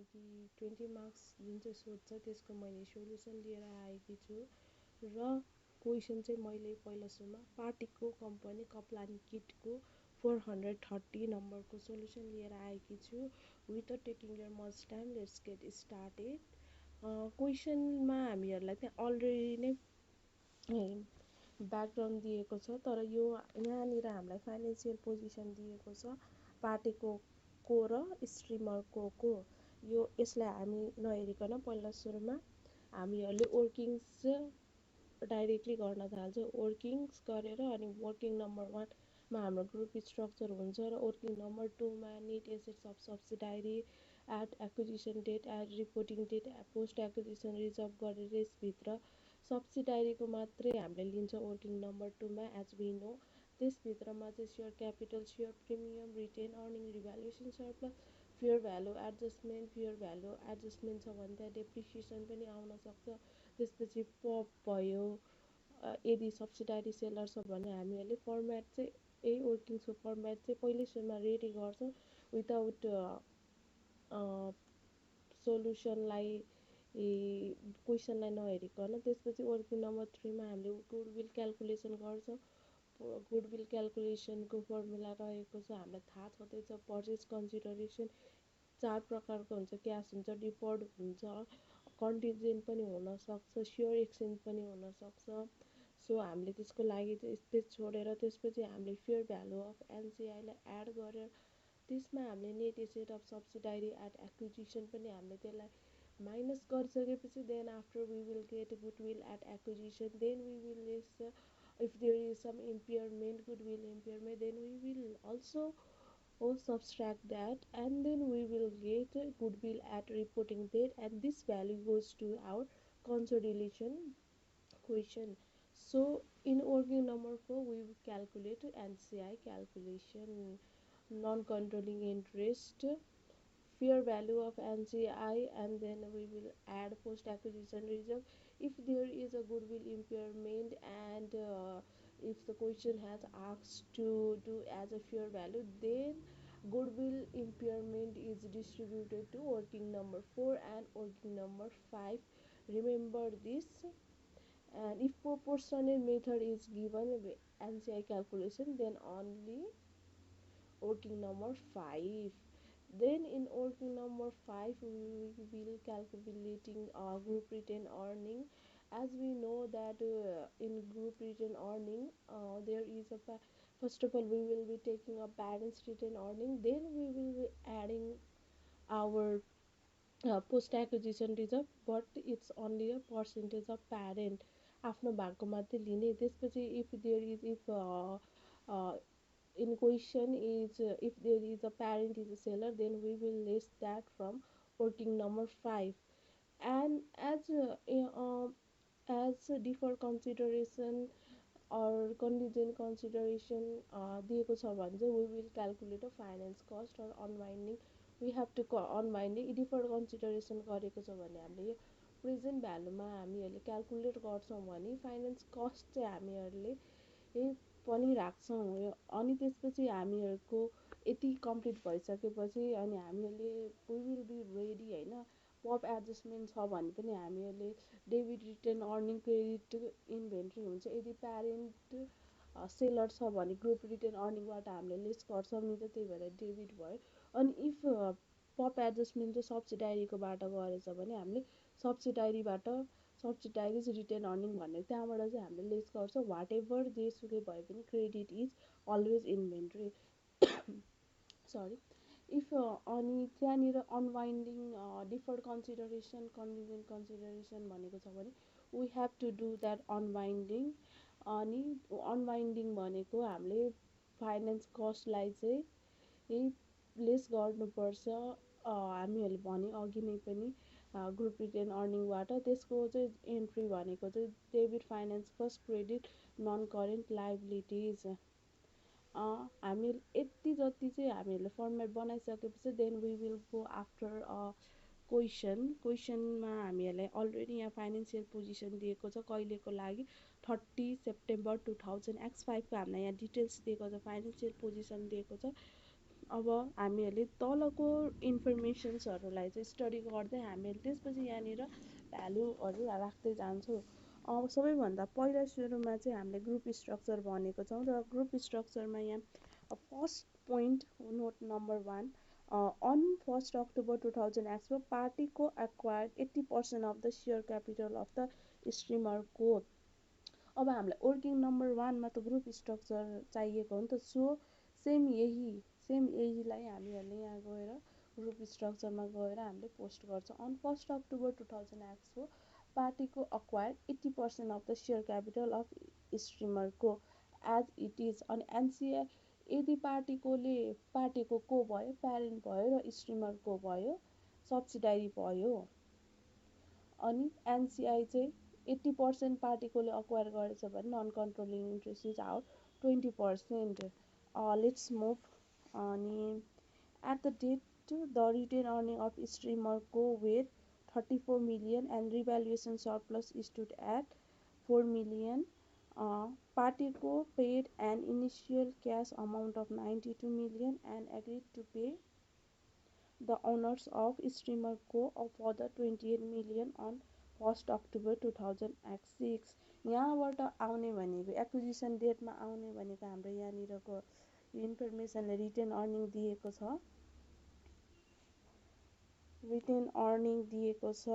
यानी कि 20 मार्क्स जुन चाहिँ सोध्छ त्यसको मैले सोल्युसन लिएर आएकी छु र क्वेसन चाहिँ मैले पहिला सुरुमा पार्टीको कम्पनी कप्लान किटको 430 नम्बरको सोल्युसन लिएर आएकी छु without taking your much time let's get started क्वेसनमा हामीहरूलाई त्यहाँ अलरेडी नै ब्याकग्राउन्ड दिएको छ तर यो यहाँनिर हामीलाई फाइनेन्सियल पोजिसन दिएको छ पार्टीको को र स्ट्रिमरको को यो यसलाई हामी नहेरिकन पहिला सुरुमा हामीहरूले वर्किङ्स डाइरेक्टली गर्न थाल्छौँ वर्किङ्स गरेर अनि वर्किङ नम्बर 1मा हाम्रो ग्रुप स्ट्रक्चर हुन्छ र वर्किङ नम्बर 2मा net assets of subsidiary at acquisition date at reporting date post acquisition reserve गरेर यसभित्र सब्सिडायरीको मात्रै हामीले लिन्छौँ वर्किङ नम्बर 2मा एज वी नो त्यसभित्रमा चाहिँ share capital share premium retain earning revaluation surplus fair value adjustment छ भने त्यहाँ डेप्रिसिएसन पनि आउन सक्छ त्यसपछि पप भयो यदि सब्सिडायरी सेलर छ भने हामीहरूले फर्मेट चाहिँ यही वर्किङ्सको फर्मेट चाहिँ पहिल्यै सुरुमा रेडी गर्छौँ विदाउट सोल्युसनलाई क्वेसनलाई नहेरिकन त्यसपछि वर्किङ नम्बर 3मा हामीले गुडविल क्यालकुलेसन गर्छौँ गुडविल क्यालकुलेसनको फर्मुला रहेको छ हामीलाई थाहा छँदैछ पर्चेज कन्सिडरेसन 4 प्रकारको हुन्छ क्यास हुन्छ डिफर्ड हुन्छ कन्टिजेन्ट पनि हुनसक्छ सेयर एक्सचेन्ज पनि हुनसक्छ सो हामीले त्यसको लागि चाहिँ स्पेस छोडेर त्यसपछि हामीले फेयर भ्यालु अफ एनसिआईलाई एड गरेर त्यसमा हामीले net asset of subsidiary at acquisition पनि हामीले त्यसलाई माइनस गरिसकेपछि then after we will get goodwill at acquisition then we will less if there is some impairment goodwill impairment then we will also subtract that and then we will get goodwill at reporting date and this value goes to our consolidation question so in working number 4 we will calculate NCI calculation non-controlling interest fair value of NCI and then we will add post acquisition reserve if there is a goodwill impairment and if the question has asked to do as a fair value then goodwill impairment is distributed to working number 4 and working number 5 remember this and if proportionate method is given NCI calculation then only working number 5 then in working number 5 we will calculating group return earning as we know that in group return earning there is a first of all we will be taking a parents return earning then we will be adding our post acquisition reserve but it's only a percentage of parent आफ्नो भागको मात्रै लिने त्यसपछि if there is in question is if there is a parent is a seller then we will list that from working number 5 and as deferred consideration or contingent consideration दिएको छ भने चाहिँ we will calculate a finance cost or unwinding we have to unwinding deferred consideration गरेको छ भने हामीले यो present भ्यालुमा हामीहरूले क्यालकुलेट गर्छौँ भने फाइनेन्स कस्ट चाहिँ हामीहरूले पनि राख्छौँ अनि त्यसपछि हामीहरूको यति कम्प्लिट भइसकेपछि अनि हामीहरूले वी विल बी रेडी होइन पप एडजस्टमेन्ट छ भने पनि हामीहरूले debit return earning credit inventory हुन्छ यदि प्यारेन्ट सेलर छ भने ग्रुप रिटर्न अर्निङबाट हामीले लेस गर्छौँ नि त त्यही भएर डेबिट भयो अनि इफ पप एडजस्टमेन्ट चाहिँ सब्सिडायरीकोबाट गरेछ भने हामीले सब्सिडायरिज रिटर्न अर्निङ भनेर त्यहाँबाट चाहिँ हामीले लेस गर्छौँ वाट एभर जेसुकै भए पनि credit is always inventory sorry if अनि त्यहाँनिर unwinding deferred consideration contingent consideration भनेको छ भने we have to do that unwinding अनि अनवाइन्डिङ भनेको हामीले फाइनेन्स कस्टलाई चाहिँ लेस गर्नुपर्छ हामीहरूले भने अघि नै पनि ग्रुप रिटर्न अर्निङबाट त्यसको चाहिँ एन्ट्री भनेको चाहिँ debit finance cost credit non current liabilities हामी यति जति चाहिँ हामीहरूले फर्मेट बनाइसकेपछि then we will go after क्वेसनमा हामीहरूलाई अलरेडी यहाँ फाइनेन्सियल पोजिसन दिएको छ कहिलेको लागि 30 सेप्टेम्बर 2000 X5 को हामीलाई यहाँ डिटेल्स दिएको छ फाइनेन्सियल पोजिसन दिएको छ अब हामीहरूले तलको इन्फर्मेसन्सहरूलाई चाहिँ स्टडी गर्दै हामीले त्यसपछि यहाँनिर भ्यालुहरू राख्दै जान्छौँ। अब सबैभन्दा पहिला सुरुमा चाहिँ हामीले ग्रुप स्ट्रक्चर भनेको छौँ र ग्रुप स्ट्रक्चरमा यहाँ first point note number 1 on 1 October 2000 पार्टीको acquired 80% of the share capital of the स्ट्रिमरको। अब हामीलाई वर्किङ नम्बर 1मा त ग्रुप स्ट्रक्चर चाहिएको हो नि त। सेम यहीलाई हामीहरूले यहाँ गएर ग्रुप स्ट्रक्चरमा गएर हामीले पोस्ट गर्छौँ। अन 1 October 2000 पार्टीको acquired 80% of the share capital of स्ट्रिमरको एज इट इज। अनि एनसिए यदि पार्टीको को भयो, प्यारेन्ट भयो र स्ट्रिमरको भयो, सब्सिडारी भयो। अनि एनसिआई चाहिँ 80% पार्टीकोले अक्वायर गरेछ भने non controlling interest is our 20%। Let's move. अनि at the date the retain earning of स्ट्रिमरको वेट 34 million and revaluation surplus stood at 4 million। पार्टीको paid an initial cash amount of 92 million and agreed to pay the owners of streamer co of further 28 million on 1 October 2006। यहाँबाट आउने भनेको acquisition डेटमा आउने भनेको हाम्रो यहाँनिरको इन्फर्मेसनले रिटेन अर्निङ दिएको छ। रिटेन अर्निङ दिएको छ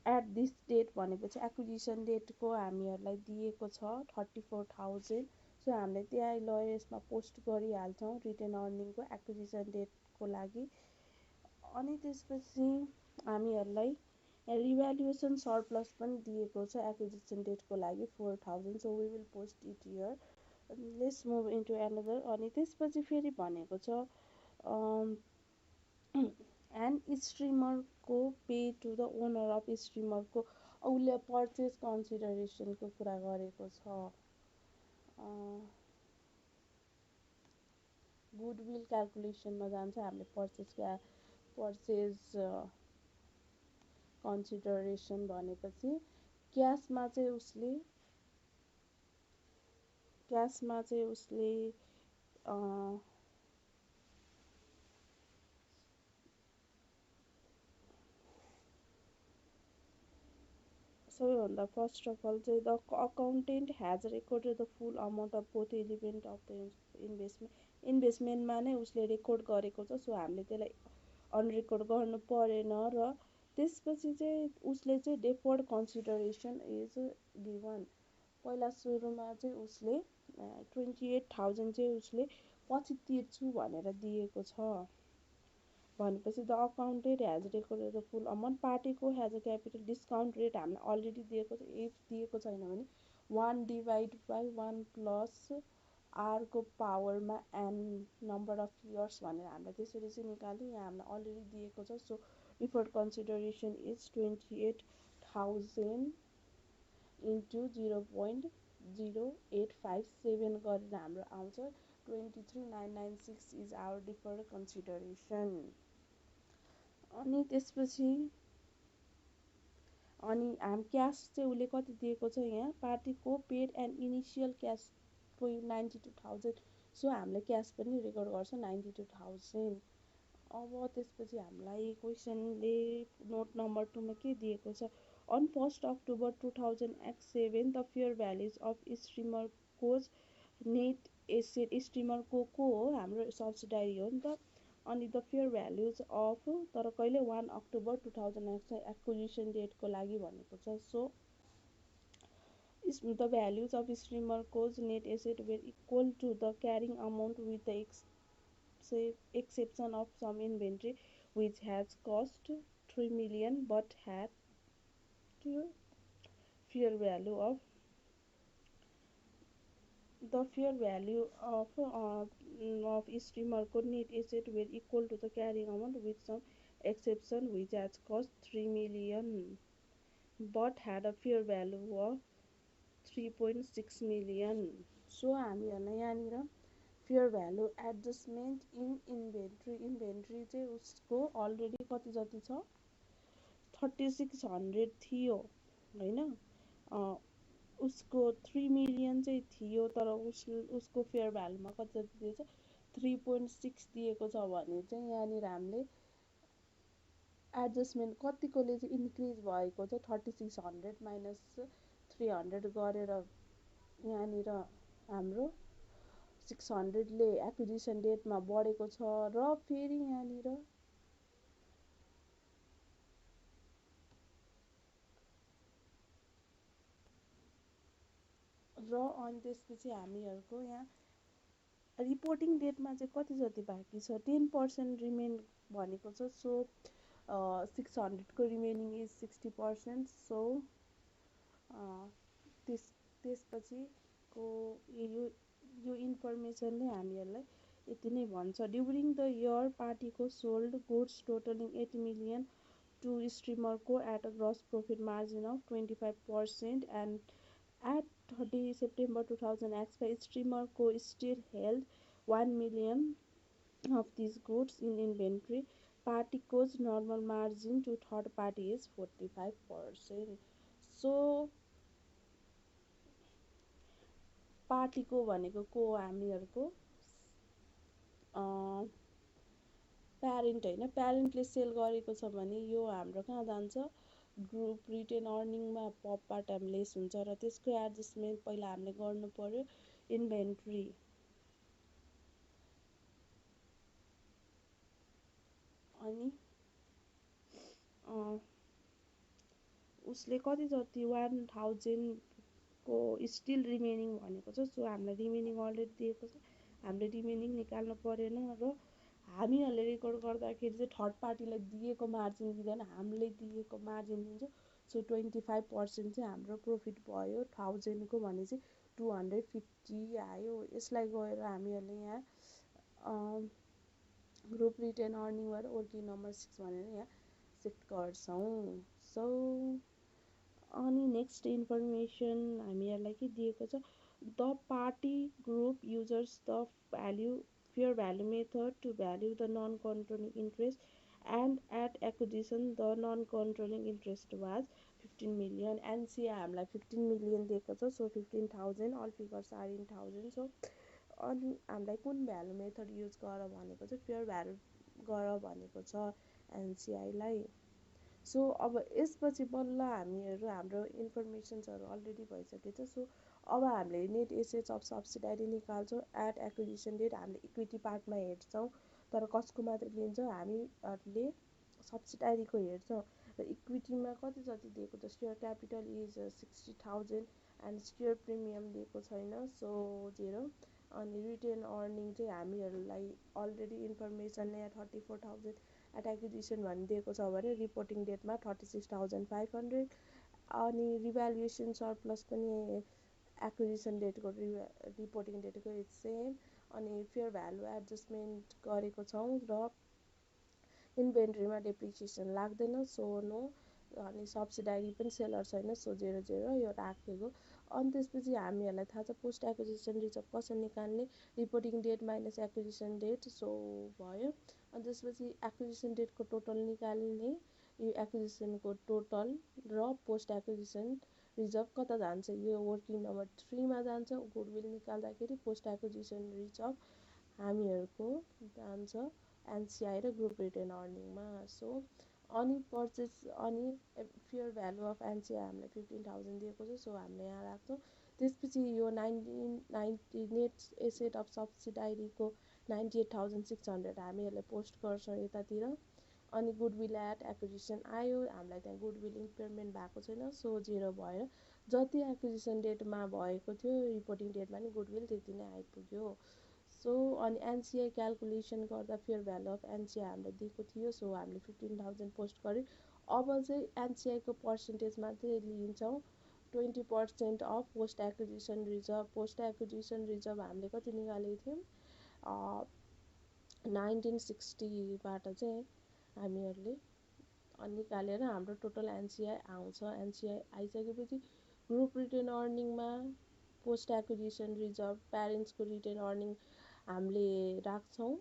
एट दिस डेट भनेपछि एक्विजिसन डेटको हामीहरूलाई दिएको छ 34,000। सो हामीले त्यहाँ लगेर यसमा पोस्ट गरिहाल्छौँ रिटेन अर्निङको एक्विजिसन डेटको लागि। अनि त्यसपछि हामीहरूलाई रिभ्यालुएसन सरप्लस पनि दिएको छ एक्विजिसन डेटको लागि 4,000। So we will post it here. Let's move into another. अनि त्यसपछि फेरि भनेको छ एन्ड स्ट्रिमरको pay to the owner of स्ट्रिमरको। उसले पर्चेस कन्सिडरेसनको कुरा गरेको छ। गुडविल क्यालकुलेसनमा जान्छ हामीले पर्चेस कन्सिडरेसन भनेपछि क्यासमा चाहिँ उसले सबैभन्दा फर्स्ट अफ अल चाहिँ the accountant has recorded the full amount of both element of the इन्भेस्टमेन्टमा नै उसले रेकर्ड गरेको छ। सो हामीले त्यसलाई अनरेकर्ड गर्नु परेन। र त्यसपछि चाहिँ उसले चाहिँ डेफर्ड कन्सिडरेसन इज गिभन। पहिला सुरुमा चाहिँ उसले 28,000 चाहिँ उसले पछि तिर्छु भनेर दिएको छ भनेपछि the accounted has recorded the full amount. पार्टीको has a capital discount rate हामीलाई अलरेडी दिएको छ। इफ दिएको छैन भने 1/1 प्लस आरको पावरमा एन नम्बर अफ इयर्स भनेर हामीलाई त्यसरी चाहिँ निकाल्यो। यहाँ हामीलाई अलरेडी दिएको छ। So deferred consideration is 28,000 into 0.0857 गरेर हाम्रो आउँछ 23,996 इज आवर डिफर्ड कन्सिडरेसन। अनि त्यसपछि हामी क्यास चाहिँ उसले कति दिएको छ यहाँ पार्टीको paid and initial cash 92,000। So हामीले क्यास पनि रेकर्ड गर्छ 92,000। अब त्यसपछि हामीलाई क्वेसनले नोट नम्बर 2मा के दिएको छ on 1 October 2007 the fair values of स्ट्रिमरकोज नेट एसेट। स्ट्रिमरको को हो हाम्रो सब्सिडारी हो नि त। अनि द फेयर भ्याल्युज अफ तर कहिले 1 October 2008 एक्विजिसन डेटको लागि भनेको छ। So the values of streamerco's net asset were equal to the carrying amount with the exception of some inventory which has cost 3 million but had fair value of the fair value of streamerco net asset were equal to the carrying amount with some exception which has cost 3 million but had a fair value of 3.6 million। So हामीहरूलाई यहाँनिर fair value adjustment in inventory चाहिँ उसको already कति जति छ 3600 थियो होइन। उसको 3 मिलियन चाहिँ थियो, तर उसको फेयर भ्यालुमा कति जति दिएछ 3.6 दिएको छ भने चाहिँ यहाँनिर हामीले एडजस्टमेन्ट कतिकोले चाहिँ इन्क्रिज भएको छ 3600 माइनस 300 गरेर यहाँनिर हाम्रो 600ले एक्विजिसन डेटमा बढेको छ। र फेरि यहाँनिर अनि त्यसपछि हामीहरूको यहाँ रिपोर्टिङ डेटमा चाहिँ कति जति बाँकी छ 10% रिमेन भनेको छ। सो 600को रिमेनिङ इज 60%। सो त्यसपछिको यो यो इन्फर्मेसनले हामीहरूलाई यति नै भन्छ। ड्युरिङ द इयर पार्टीको sold goods totalling 80 million to स्ट्रिमरको at a gross profit margin of 25% and at 30 September 2005, streamer co still held 1 million of these goods in inventory. Party co's normal margin to third party is 45%. So party को भनेको को हामीहरूको parent होइन, प्यारेन्टले sale गरेको छ भने यो हाम्रो कहाँ जान्छ ग्रुप रिटेन अर्निङमा पार्ट टाइम लेस हुन्छ र त्यसको एडजस्टमेन्ट पहिला हामीले गर्नु पर्यो इन्भेन्ट्री। अनि उसले कति जति 1000 को स्टिल रिमेनिङ भनेको छ। सो हामीलाई रिमेनिङ अलरेडी दिएको छ, हामीले रिमेनिङ निकाल्नु परेन र हामीहरूले रेकर्ड गर्दाखेरि चाहिँ थर्ड पार्टीलाई दिएको मार्जिन दिँदैन, हामीले दिएको मार्जिन दिन्छ। सो 25% चाहिँ हाम्रो प्रफिट भयो 1000को भने चाहिँ 250 आयो। यसलाई गएर हामीहरूले यहाँ ग्रुप रिटेन अर्निङबाट वर्किङ नम्बर 6 भनेर यहाँ सिफ्ट गर्छौँ। सो अनि नेक्स्ट इन्फर्मेसन हामीहरूलाई के दिएको छ the party group users the fair value method to value the non controlling interest and at acquisition the non controlling interest was 15 million. NCA हामीलाई 15 million दिएको छ। So 15,000 all figures are in 1000। So अनि हामीलाई कुन value method use गर भनेको चाहिँ fair value गर भनेको छ एनसिआईलाई। सो अब यसपछि बल्ल हामीहरू हाम्रो इन्फर्मेसन्सहरू अलरेडी भइसकेको छ। सो अब हामीले नेट एसेट्स अफ सब्सिडारी निकाल्छौँ। एट एक्विजिसन डेट हामीले इक्विटी पार्टमा हेर्छौँ, तर कसको मात्रै लिन्छौँ हामीहरूले सब्सिडारीको हेर्छौँ। र इक्विटीमा कति जति दिएको छ share capital is 60,000 and share premium दिएको छैन, सो 0। अनि रिटेन अर्निङ चाहिँ हामीहरूलाई अलरेडी इन्फर्मेसन यहाँ 34,000 एट एक्विजिसन भनिदिएको छ भने रिपोर्टिङ डेटमा 36,500। अनि रिभ्यालुएसन सरप्लस पनि एक्विजिसन डेटको रिपोर्टिङ डेटको सेम। अनि फेयर भ्यालु एडजस्टमेन्ट गरेको छौँ र इन्भेन्ट्रीमा डेप्रिसिएसन लाग्दैन, सो नो। अनि सब्सिडारी पनि सेलर छैन, सो 0 यो राखेको। अनि त्यसपछि हामीहरूलाई थाहा छ पोस्ट एक्विजिसन रिजर्भ कसरी निकाल्ने reporting date minus acquisition date, so भयो। अनि त्यसपछि एक्विजिसन डेटको टोटल निकाल्ने यो एक्विजिसनको टोटल र पोस्ट एक्विजिसन रिजर्भ कता जान्छ यो वर्किङ नम्बर 3मा जान्छ। गुडविल निकाल्दाखेरि पोस्ट एक्विजिसन रिजर्भ हामीहरूको जान्छ एनसिआई र ग्रुप रिटेन अर्निङमा। सो अनि पर्चेस अनि फेयर भ्यालु अफ एनसिआई हामीलाई 15,000 दिएको छ, सो हामीले यहाँ राख्छौँ। त्यसपछि यो 1990 नेट एसेट अफ सब्सिडारीको 98,600 हामीहरूले पोस्ट गर्छौँ यतातिर। अनि गुडविल एट एक्विजिसन आयो, हामीलाई त्यहाँ गुडविल इम्पेयरमेन्ट भएको छैन, सो 0 भएर जति एक्विजिसन डेटमा भएको थियो रिपोर्टिङ डेटमा नि गुडविल त्यति नै आइपुग्यो। सो अनि एनसिआई क्यालकुलेसन गर्दा फेयर भ्यालु अफ एनसिआई हामीलाई दिएको थियो, सो हामीले 15,000 पोस्ट गऱ्यौँ। अब चाहिँ एनसिआईको पर्सेन्टेजमा चाहिँ लिन्छौँ 20% of post acquisition reserve. Post acquisition reserve हामीले कति निकालेको थियौँ 1960बाट चाहिँ हामीहरूले निकालेर हाम्रो टोटल एनसिआई आउँछ। एनसिआई आइसकेपछि ग्रुप रिटेन अर्निङमा पोस्ट एक्विजिसन रिजर्भ प्यारेन्ट्सको रिटेन अर्निङ हामीले राख्छौँ।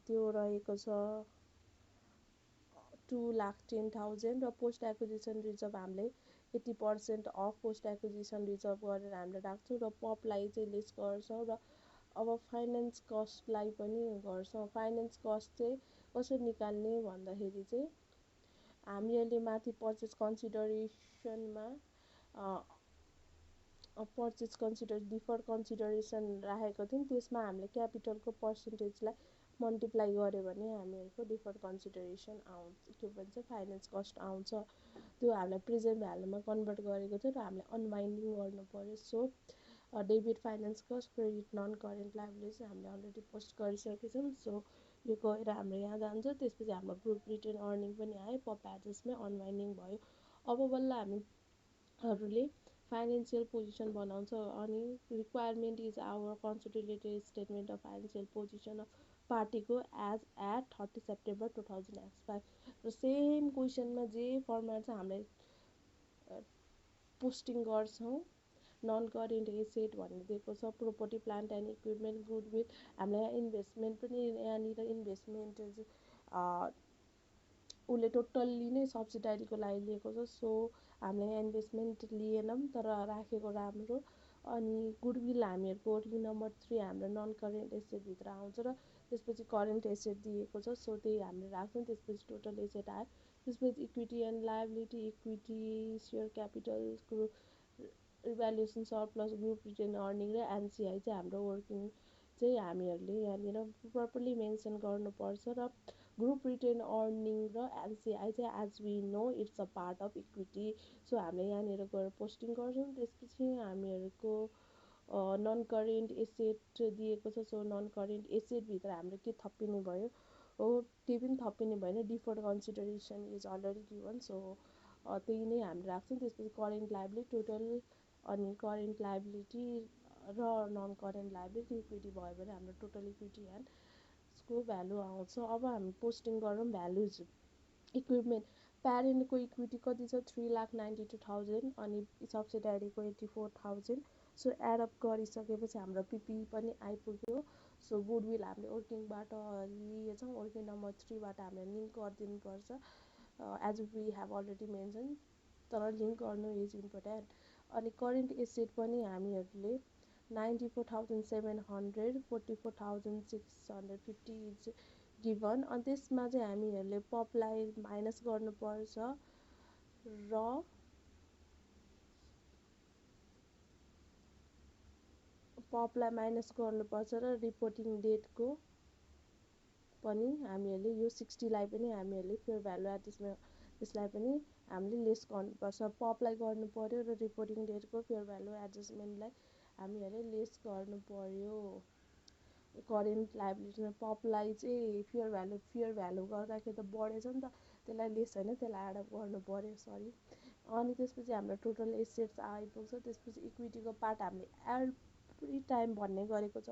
त्यो रहेको छ 2,10,000 र पोस्ट एक्विजिसन रिजर्भ हामीले 80% अफ पोस्ट एक्विजिसन रिजर्भ गरेर हामीले राख्छौँ र पपलाई चाहिँ लेस गर्छौँ। र अब फाइनेन्स कस्टलाई पनि गर्छौँ। फाइनेन्स कस्ट चाहिँ कसरी निकाल्ने भन्दाखेरि चाहिँ हामीले माथि पर्चेस कन्सिडरेसनमा डिफर्ड कन्सिडरेसन राखेको थियौँ, त्यसमा हामीले क्यापिटलको पर्सेन्टेजलाई मल्टिप्लाई गऱ्यो भने हामीहरूको डिफर्ड कन्सिडरेसन आउँछ, के भन्छ फाइनेन्स कस्ट आउँछ। त्यो हामीलाई प्रेजेन्ट भ्यालुमा कन्भर्ट गरेको थियो र हामीले अनवाइन्डिङ गर्नु पऱ्यो। So debit finance cost, credit non current liability हामीले अलरेडी पोस्ट गरिसकेछौँ। सो यो गएर हाम्रो यहाँ जान्छ। त्यसपछि हाम्रो ग्रुप रिटेन अर्निङ पनि आयो, पप एडजस्टमै अनवाइन्डिङ भयो। अब बल्ल हामीहरूले फाइनेन्सियल पोजिसन बनाउँछ। अनि requirement is our consolidated statement of financial position of पार्टीको एज एट 30 सेप्टेम्बर 2005 र सेम क्वेसनमा जे फर्मेट छ हामीले पोस्टिङ गर्छौँ। नन करेन्ट एसेट भन्ने दिएको छ, property plant and equipment, goodwill. हामीलाई इन्भेस्टमेन्ट पनि यहाँनिर इन्भेस्टमेन्ट उसले टोटल्ली नै सब्सिडारीको लागि लिएको छ। सो हामीले यहाँ इन्भेस्टमेन्ट लिएनौँ तर राखेको राम्रो। अनि गुडविल हामीहरूको वर्किङ नम्बर 3 हाम्रो नन करेन्ट एसेटभित्र आउँछ र त्यसपछि करेन्ट एसेट दिएको छ। सो त्यही हामीले राख्छौँ। त्यसपछि टोटल एसेट आयो। त्यसपछि equity and liability, equity, share capital, revaluation surplus, group retain earning र एनसिआई चाहिँ हाम्रो वर्किङ चाहिँ हामीहरूले यहाँनिर प्रपरली मेन्सन गर्नुपर्छ। र ग्रुप रिटेन अर्निङ र एनसिआई चाहिँ as we know it's a part of equity. So हामीले यहाँनिर गएर पोस्टिङ गर्छौँ। त्यसपछि हामीहरूको नन करेन्ट एसेट दिएको छ। सो नन करेन्ट एसेटभित्र हाम्रो के थपिने भयो हो, त्यही पनि थपिने भएन। Deferred consideration is already given. So त्यही नै हामीले राख्छौँ। त्यसपछि करेन्ट लायबिलिटी टोटल, अनि करेन्ट लायबिलिटी र नन करेन्ट लायबिलिटी इक्विटी भयो भने हाम्रो टोटल इक्विटी एन्ड यसको भ्यालु आउँछ। अब हामी पोस्टिङ गरौँ भ्यालुज। इक्विपमेन्ट प्यारेन्टको इक्विटी कति छ 3,92,000 अनि सब्सिडारीको 84,000। सो एडअप गरिसकेपछि हाम्रो पिपी पनि आइपुग्यो। सो गुडविल हामीले वर्किङबाट लिएछौँ, वर्किङ नम्बर 3बाट हामीले लिङ्क गरिदिनुपर्छ as we have already mention, तर लिङ्क गर्नु इज इम्पोर्टेन्ट। अनि करेन्ट एसेट पनि हामीहरूले 94,700, 44,650 इज गिभन। अनि त्यसमा चाहिँ हामीहरूले पपलाई माइनस गर्नुपर्छ र रिपोर्टिङ डेटको पनि हामीहरूले यो 60लाई पनि हामीहरूले फेयर भ्यालु एडजस्टमेन्ट त्यसलाई पनि हामीले लेस गर्नुपर्छ। पपलाई गर्नु पर्यो र रिपोर्टिङ डेटको फेयर भ्यालु एडजस्टमेन्टलाई हामीहरूले लेस गर्नु पर्यो। करेन्ट लायबिलिटीमा पपलाई चाहिँ फेयर भ्यालु गर्दाखेरि त बढेछ नि त, त्यसलाई लेस होइन, त्यसलाई एडअप गर्नु पर्यो, सरी। अनि त्यसपछि हाम्रो टोटल एसेट्स आइपुग्छ। त्यसपछि इक्विटीको पार्ट हामीले एभ्री टाइम भन्ने गरेको छ,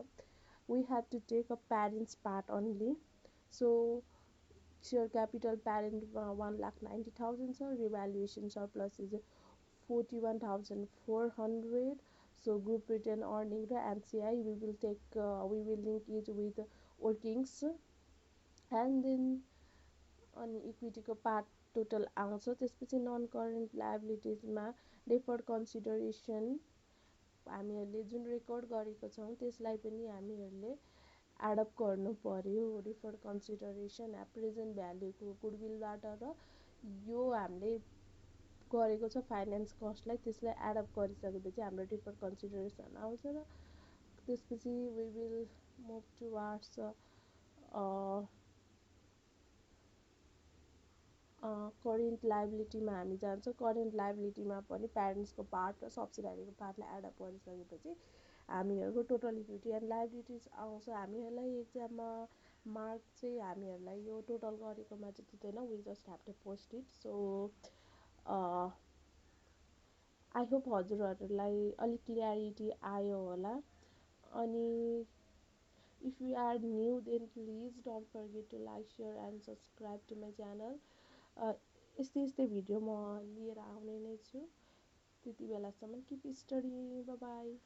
we have to take a parents part only. So share capital प्यारेन्टमा 1,90,000 छ, revaluation surplus is 41,400। So group retain earning र NCI we will link it with workings and then अनि इक्विटीको पार्ट टोटल आउँछ। त्यसपछि नन करेन्ट लायबिलिटिजमा deferred consideration हामीहरूले जुन रेकर्ड गरेको छौँ त्यसलाई पनि हामीहरूले एडअप गर्नु पर्यो। डिफर्ड कन्सिडरेसन प्रेजेन्ट भ्यालुको गुडविलबाट र यो हामीले गरेको छ फाइनेन्स कस्टलाई, त्यसलाई एडअप गरिसकेपछि हाम्रो डिफर्ड कन्सिडरेसन आउँछ। र त्यसपछि we will move towards current लायबिलिटीमा हामी जान्छौँ। करेन्ट लायबिलिटीमा पनि प्यारेन्ट्सको पार्ट र सब्सिडारीको पार्टलाई एडअप गरिसकेपछि हामीहरूको टोटल इक्विटी एन्ड लायबिलिटिज आउँछ। हामीहरूलाई एक्जाममा मार्क चाहिँ हामीहरूलाई यो टोटल गरेकोमा चाहिँ दिँदैन, we just have to post it. So I hope हजुरहरूलाई अलिक क्लियरिटी आयो होला। अनि if you are new then please don't forget to like, share and subscribe to my channel. यस्तै यस्तै भिडियो म लिएर आउने नै छु। त्यति बेलासम्म किप स्टडी, बाई बाई।